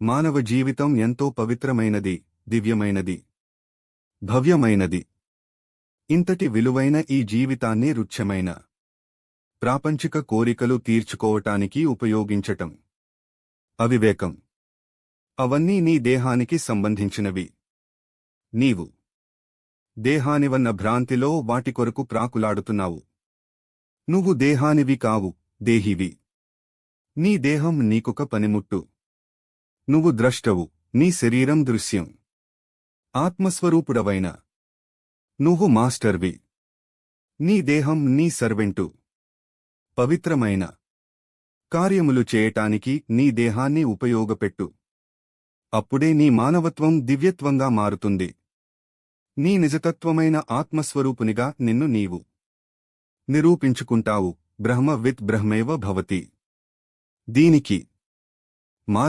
మానవ జీవితం ఎంతో పవిత్రమైనది, దివ్యమైనది, భవ్యమైనది. ఇంతటి విలువైన ఈ జీవితాన్ని రుచ్యమైన ప్రాపంచిక కోరికలు తీర్చుకోవటానికి ఉపయోగించటం అవివేకం. అవన్నీ నీ దేహానికి సంబంధించినవి. నీవు దేహానివన్న భ్రాంతిలో వాటి కొరకు ప్రాకులాడుతున్నావు. నువ్వు దేహానివి కావు, దేహివి. నీ దేహం నీకొక పనిముట్టు. నువ్వు ద్రష్టవు, నీ శరీరం దృశ్యం. ఆత్మస్వరూపుడవైన నువ్వు మాస్టర్వి. నీ దేహం నీ సర్వెంటు. పవిత్రమైన కార్యములు చేయటానికి నీ దేహాన్ని ఉపయోగపెట్టు. అప్పుడే నీ మానవత్వం దివ్యత్వంగా మారుతుంది. నీ నిజతత్వమైన ఆత్మస్వరూపునిగా నిన్ను నీవు నిరూపించుకుంటావు. బ్రహ్మ విత్ బ్రహ్మేవ భవతి. దీనికి